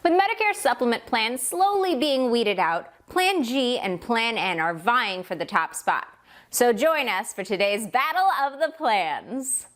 With Medicare Supplement plans slowly being weeded out, Plan G and Plan N are vying for the top spot. So join us for today's Battle of the Plans.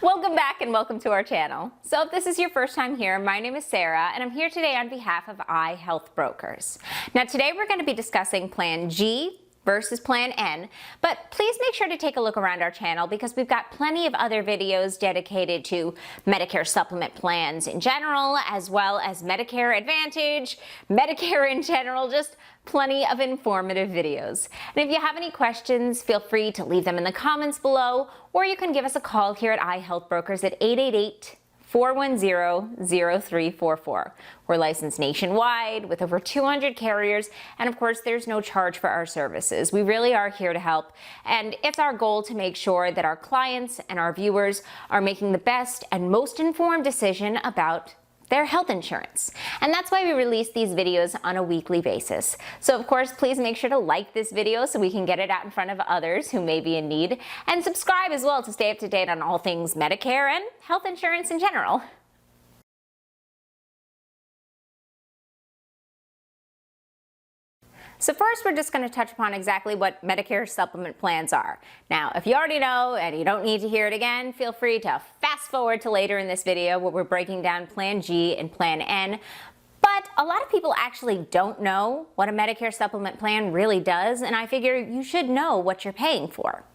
Welcome back and welcome to our channel. So if this is your first time here, my name is Sarah and I'm here today on behalf of iHealthBrokers. Now today we're going to be discussing Plan G versus Plan N, but please make sure to take a look around our channel because we've got plenty of other videos dedicated to Medicare Supplement plans in general, as well as Medicare Advantage, Medicare in general, just plenty of informative videos. And if you have any questions, feel free to leave them in the comments below, or you can give us a call here at iHealthBrokers at 888-410-0344. We're licensed nationwide with over 200 carriers, and of course there's no charge for our services. We really are here to help, and it's our goal to make sure that our clients and our viewers are making the best and most informed decision about their health insurance. And that's why we release these videos on a weekly basis. So of course, please make sure to like this video so we can get it out in front of others who may be in need, and subscribe as well to stay up to date on all things Medicare and health insurance in general. So first, we're just going to touch upon exactly what Medicare Supplement plans are. Now, if you already know and you don't need to hear it again, feel free to fast forward to later in this video where we're breaking down Plan G and Plan N. But a lot of people actually don't know what a Medicare Supplement plan really does, and I figure you should know what you're paying for.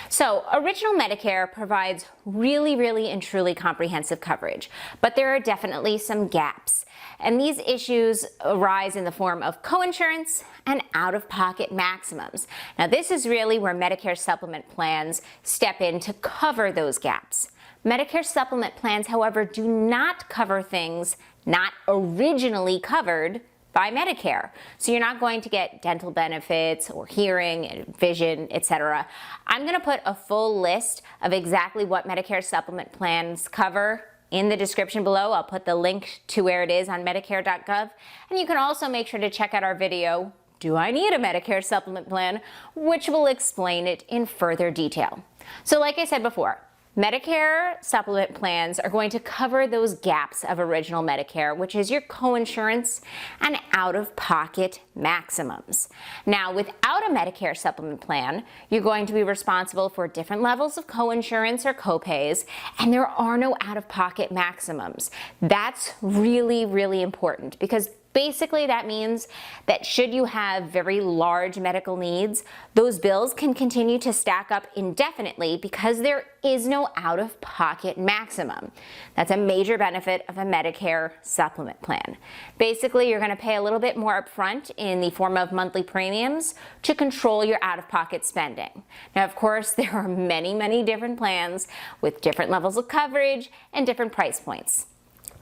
So, Original Medicare provides really and truly comprehensive coverage, but there are definitely some gaps. And these issues arise in the form of coinsurance and out-of-pocket maximums. Now, this is really where Medicare Supplement plans step in to cover those gaps. Medicare Supplement plans, however, do not cover things not originally covered by Medicare. So you're not going to get dental benefits or hearing and vision, etc. I'm going to put a full list of exactly what Medicare Supplement plans cover in the description below. I'll put the link to where it is on Medicare.gov. And you can also make sure to check out our video, Do I Need a Medicare Supplement Plan?, which will explain it in further detail. So like I said before, Medicare Supplement plans are going to cover those gaps of Original Medicare, which is your coinsurance and out-of-pocket maximums. Now, without a Medicare Supplement plan, you're going to be responsible for different levels of coinsurance or copays, and there are no out-of-pocket maximums. That's really important because basically, that means that should you have very large medical needs, those bills can continue to stack up indefinitely because there is no out-of-pocket maximum. That's a major benefit of a Medicare Supplement plan. Basically, you're going to pay a little bit more upfront in the form of monthly premiums to control your out-of-pocket spending. Now, of course, there are many different plans with different levels of coverage and different price points.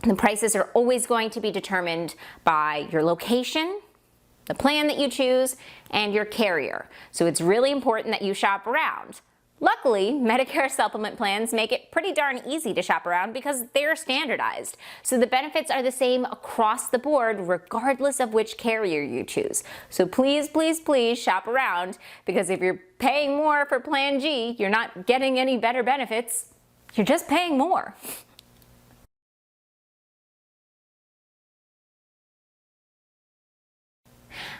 The prices are always going to be determined by your location, the plan that you choose, and your carrier. So it's really important that you shop around. Luckily, Medicare Supplement plans make it pretty darn easy to shop around because they're standardized. So the benefits are the same across the board regardless of which carrier you choose. So please shop around, because if you're paying more for Plan G, you're not getting any better benefits. You're just paying more.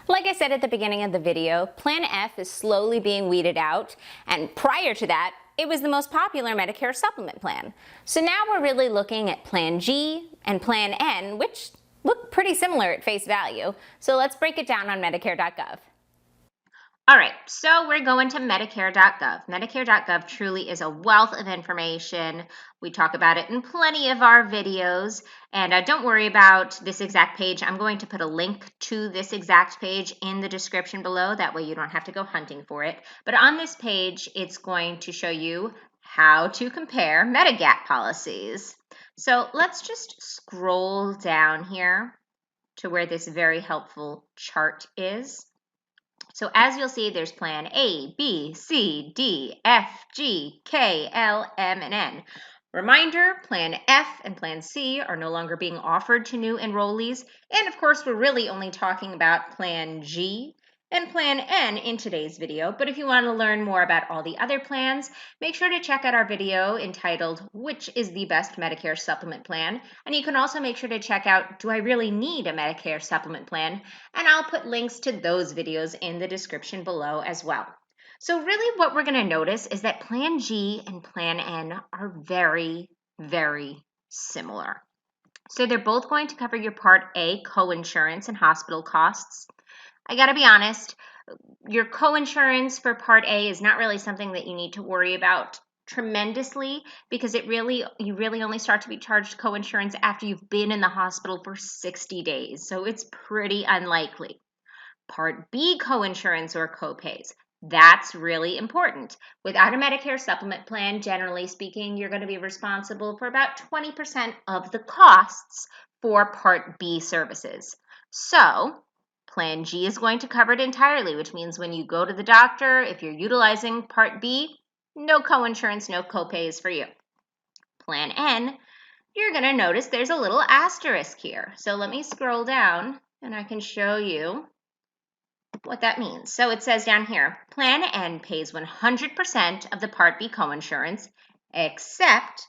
Like I said at the beginning of the video, Plan F is slowly being weeded out, and prior to that, it was the most popular Medicare Supplement plan. So now we're really looking at Plan G and Plan N, which look pretty similar at face value. So let's break it down on Medicare.gov. All right, so we're going to Medicare.gov. Medicare.gov truly is a wealth of information. We talk about it in plenty of our videos, and don't worry about this exact page. I'm going to put a link to this exact page in the description below. That way you don't have to go hunting for it. But on this page, it's going to show you how to compare Medigap policies. So let's just scroll down here to where this very helpful chart is. So as you'll see, there's Plan A, B, C, D, F, G, K, L, M, and N. Reminder, Plan F and Plan C are no longer being offered to new enrollees. And of course, we're really only talking about Plan G and Plan N in today's video, but if you want to learn more about all the other plans, make sure to check out our video entitled, Which is the Best Medicare Supplement Plan? And you can also make sure to check out, Do I Really Need a Medicare Supplement Plan? And I'll put links to those videos in the description below as well. So really what we're going to notice is that Plan G and Plan N are very, very similar. So they're both going to cover your Part A coinsurance and hospital costs. I gotta be honest, your coinsurance for Part A is not really something that you need to worry about tremendously because you really only start to be charged coinsurance after you've been in the hospital for 60 days. So it's pretty unlikely. Part B coinsurance or copays. That's really important. Without a Medicare supplement plan, generally speaking, you're going to be responsible for about 20% of the costs for Part B services. So, Plan G is going to cover it entirely, which means when you go to the doctor, if you're utilizing Part B, no coinsurance, no copays for you. Plan N, you're going to notice there's a little asterisk here. So let me scroll down and I can show you what that means. So it says down here, Plan N pays 100% of the Part B coinsurance, except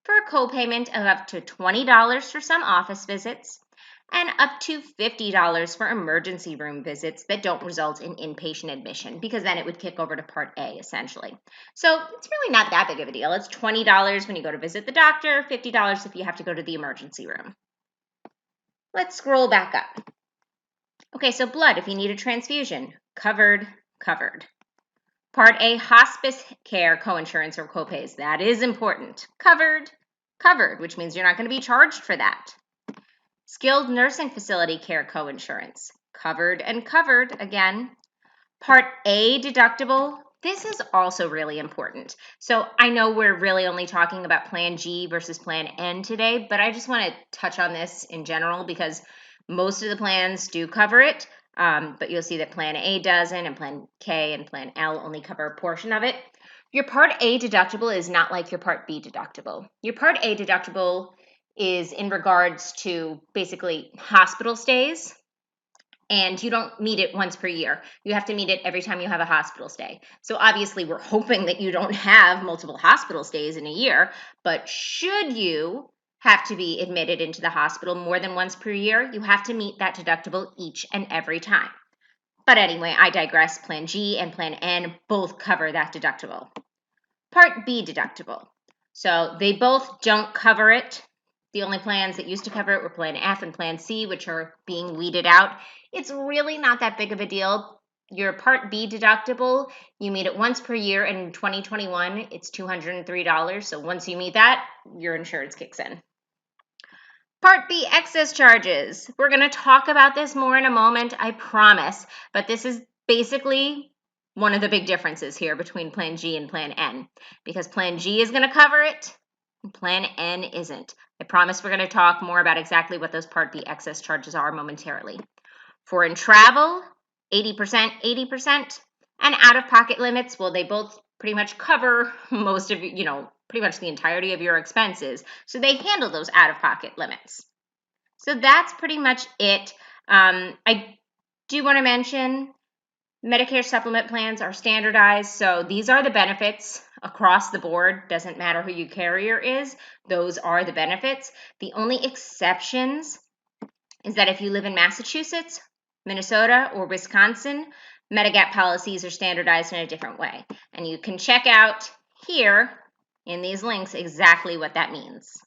for a copayment of up to $20 for some office visits and up to $50 for emergency room visits that don't result in inpatient admission, because then it would kick over to Part A, essentially. So it's really not that big of a deal. It's $20 when you go to visit the doctor, $50 if you have to go to the emergency room. Let's scroll back up. Okay, so blood, if you need a transfusion, covered. Part A, hospice care coinsurance or copays, that is important. Covered, which means you're not going to be charged for that. Skilled nursing facility care coinsurance, covered again. Part A deductible, this is also really important. So I know we're really only talking about Plan G versus Plan N today, but I just want to touch on this in general because most of the plans do cover it, but you'll see that Plan A doesn't, and Plan K and Plan L only cover a portion of it. Your Part A deductible is not like your Part B deductible. Your Part A deductible is in regards to basically hospital stays, and you don't meet it once per year. You have to meet it every time you have a hospital stay. So obviously we're hoping that you don't have multiple hospital stays in a year, but should you have to be admitted into the hospital more than once per year, you have to meet that deductible each and every time. But anyway, I digress. Plan G and Plan N both cover that deductible. Part B deductible. So they both don't cover it. The only plans that used to cover it were Plan F and Plan C, which are being weeded out. It's really not that big of a deal. Your Part B deductible, you meet it once per year, and in 2021, it's $203. So once you meet that, your insurance kicks in. Part B excess charges. We're going to talk about this more in a moment, I promise, but this is basically one of the big differences here between Plan G and Plan N, because Plan G is going to cover it and Plan N isn't. I promise we're going to talk more about exactly what those Part B excess charges are momentarily. For in travel, 80%, and out-of-pocket limits, well, they both pretty much cover most of, pretty much the entirety of your expenses. So they handle those out-of-pocket limits. So that's pretty much it. I do want to mention Medicare supplement plans are standardized. So these are the benefits across the board. Doesn't matter who your carrier is. Those are the benefits. The only exceptions is that if you live in Massachusetts, Minnesota, or Wisconsin, Medigap policies are standardized in a different way. And you can check out here in these links exactly what that means.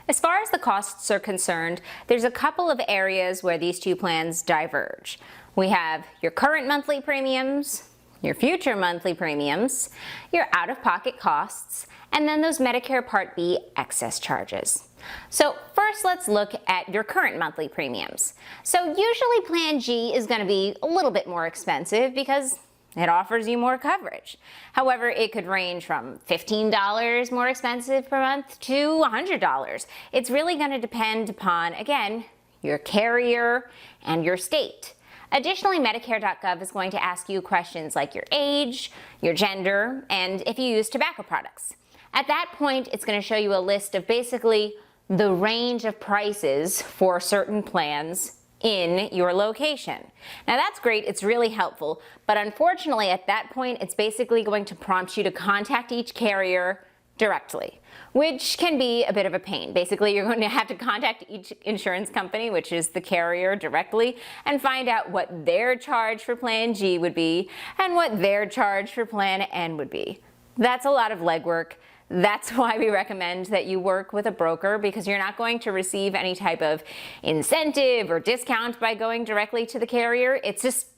As far as the costs are concerned, there's a couple of areas where these two plans diverge. We have your current monthly premiums, your future monthly premiums, your out-of-pocket costs, and then those Medicare Part B excess charges. So first, let's look at your current monthly premiums. So usually Plan G is going to be a little bit more expensive because it offers you more coverage. However, it could range from $15 more expensive per month to $100. It's really going to depend upon, again, your carrier and your state. Additionally, Medicare.gov is going to ask you questions like your age, your gender, and if you use tobacco products. At that point, it's going to show you a list of basically the range of prices for certain plans in your location. Now that's great, it's really helpful, but unfortunately at that point it's basically going to prompt you to contact each carrier directly, which can be a bit of a pain. Basically, you're going to have to contact each insurance company, which is the carrier, directly, and find out what their charge for Plan G would be and what their charge for Plan N would be. That's a lot of legwork. That's why we recommend that you work with a broker, because you're not going to receive any type of incentive or discount by going directly to the carrier. It's just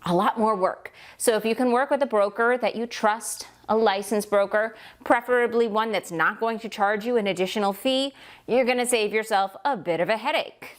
a lot more work. So if you can work with a broker that you trust, a licensed broker, preferably one that's not going to charge you an additional fee, you're going to save yourself a bit of a headache.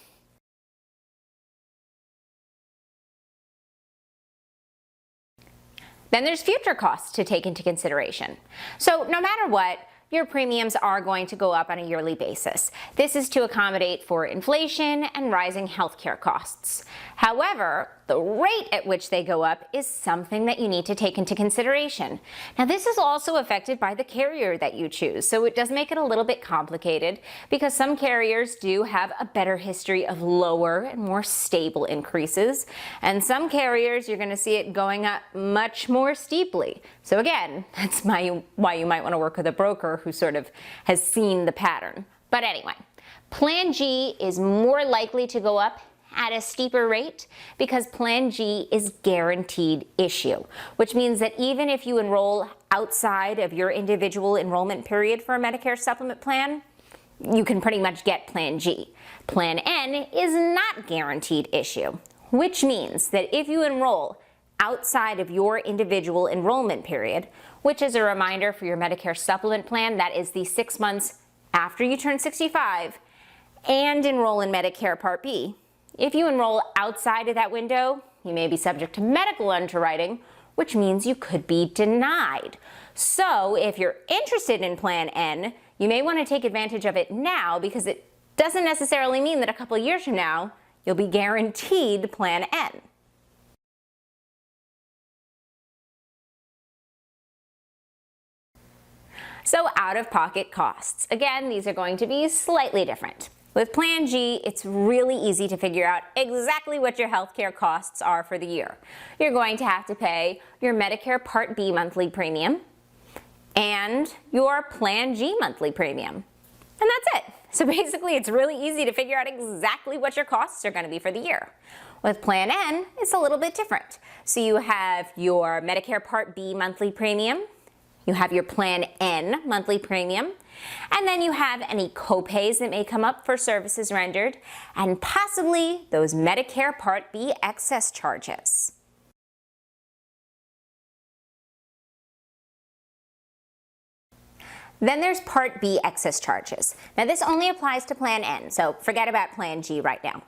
Then there's future costs to take into consideration. So no matter what, your premiums are going to go up on a yearly basis. This is to accommodate for inflation and rising healthcare costs. However, the rate at which they go up is something that you need to take into consideration. Now, this is also affected by the carrier that you choose, so it does make it a little bit complicated because some carriers do have a better history of lower and more stable increases, and some carriers you're going to see it going up much more steeply. So again, that's why you might want to work with a broker who sort of has seen the pattern. But anyway, Plan G is more likely to go up at a steeper rate because Plan G is guaranteed issue, which means that even if you enroll outside of your individual enrollment period for a Medicare Supplement plan, you can pretty much get Plan G. Plan N is not guaranteed issue, which means that if you enroll outside of your individual enrollment period, which is a reminder for your Medicare Supplement plan, that is the 6 months after you turn 65 and enroll in Medicare Part B. If you enroll outside of that window, you may be subject to medical underwriting, which means you could be denied. So if you're interested in Plan N, you may want to take advantage of it now, because it doesn't necessarily mean that a couple years from now, you'll be guaranteed Plan N. So out-of-pocket costs. Again, these are going to be slightly different. With Plan G, it's really easy to figure out exactly what your healthcare costs are for the year. You're going to have to pay your Medicare Part B monthly premium and your Plan G monthly premium. And that's it. So basically, it's really easy to figure out exactly what your costs are going to be for the year. With Plan N, it's a little bit different. So you have your Medicare Part B monthly premium, you have your Plan N monthly premium, and then you have any copays that may come up for services rendered, and possibly those Medicare Part B excess charges. Then there's Part B excess charges. Now this only applies to Plan N, so forget about Plan G right now.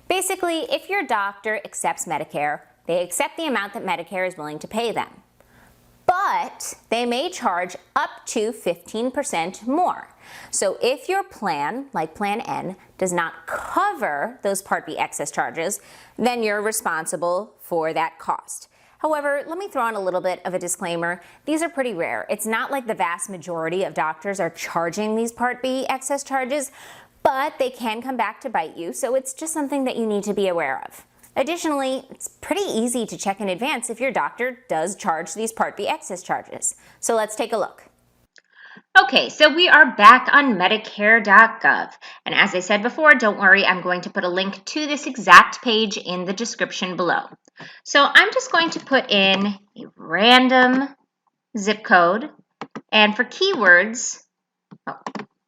Basically, if your doctor accepts Medicare, they accept the amount that Medicare is willing to pay them. But they may charge up to 15% more. So if your plan, like Plan N, does not cover those Part B excess charges, then you're responsible for that cost. However, let me throw in a little bit of a disclaimer. These are pretty rare. It's not like the vast majority of doctors are charging these Part B excess charges, but they can come back to bite you, so it's just something that you need to be aware of. Additionally, it's pretty easy to check in advance if your doctor does charge these Part B excess charges. So let's take a look. Okay, so we are back on Medicare.gov. And as I said before, don't worry, I'm going to put a link to this exact page in the description below. So I'm just going to put in a random zip code. And for keywords, let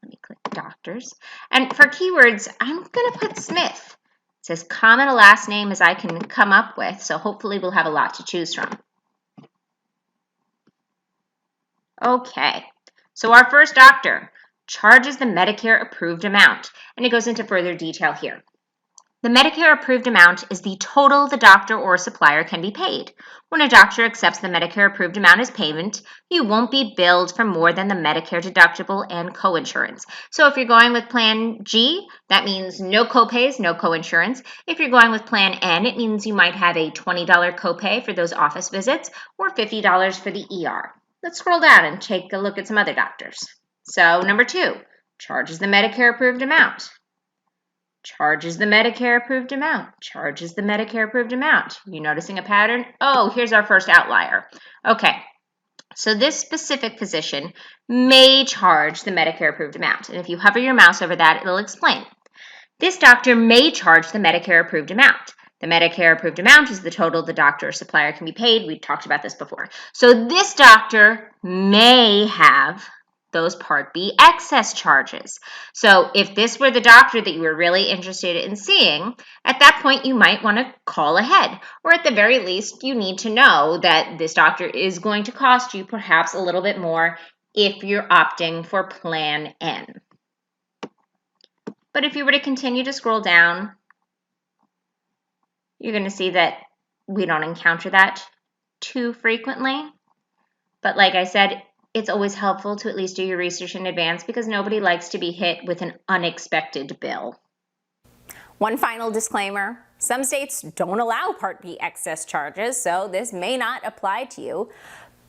me click doctors. And for keywords, I'm going to put Smith. It's as common a last name as I can come up with, so hopefully we'll have a lot to choose from. Okay, so our first doctor charges the Medicare approved amount, and it goes into further detail here. The Medicare approved amount is the total the doctor or supplier can be paid. When a doctor accepts the Medicare approved amount as payment, you won't be billed for more than the Medicare deductible and coinsurance. So if you're going with Plan G, that means no copays, no coinsurance. If you're going with Plan N, it means you might have a $20 copay for those office visits or $50 for the ER. Let's scroll down and take a look at some other doctors. So number 2, charges the Medicare approved amount, charges the Medicare approved amount, charges the Medicare approved amount. You noticing a pattern? Oh, here's our first outlier. Okay, so this specific physician may charge the Medicare approved amount. And if you hover your mouse over that, it'll explain. This doctor may charge the Medicare approved amount. The Medicare approved amount is the total the doctor or supplier can be paid. We talked about this before. So this doctor may have those Part B excess charges. So if this were the doctor that you were really interested in seeing, at that point you might want to call ahead. Or at the very least, you need to know that this doctor is going to cost you perhaps a little bit more if you're opting for Plan N. But if you were to continue to scroll down, you're going to see that we don't encounter that too frequently. But like I said, it's always helpful to at least do your research in advance because nobody likes to be hit with an unexpected bill. One final disclaimer, some states don't allow Part B excess charges, so this may not apply to you.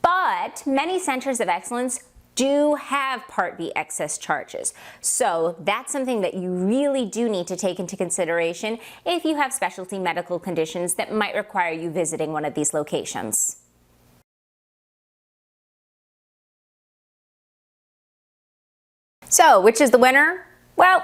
But many centers of excellence do have Part B excess charges. So that's something that you really do need to take into consideration if you have specialty medical conditions that might require you visiting one of these locations. So, which is the winner? Well,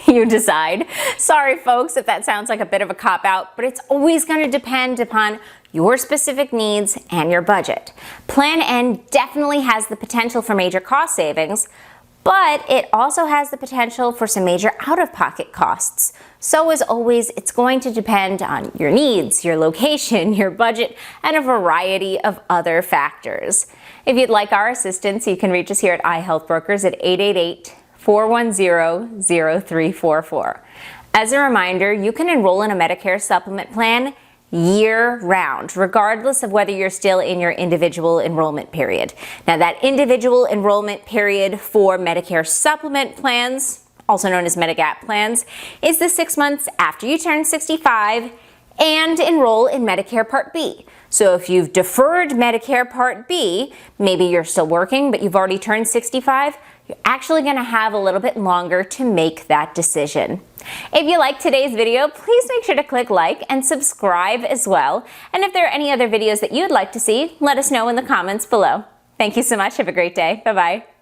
you decide. Sorry folks if that sounds like a bit of a cop-out, but it's always going to depend upon your specific needs and your budget. Plan N definitely has the potential for major cost savings, but it also has the potential for some major out-of-pocket costs. So as always, it's going to depend on your needs, your location, your budget, and a variety of other factors. If you'd like our assistance, you can reach us here at iHealthBrokers at 888-410-0344. As a reminder, you can enroll in a Medicare Supplement plan year-round, regardless of whether you're still in your individual enrollment period. Now, that individual enrollment period for Medicare Supplement plans, also known as Medigap plans, is the 6 months after you turn 65 and enroll in Medicare Part B. So if you've deferred Medicare Part B, maybe you're still working, but you've already turned 65, you're actually going to have a little bit longer to make that decision. If you like today's video, please make sure to click like and subscribe as well. And if there are any other videos that you'd like to see, let us know in the comments below. Thank you so much. Have a great day. Bye-bye.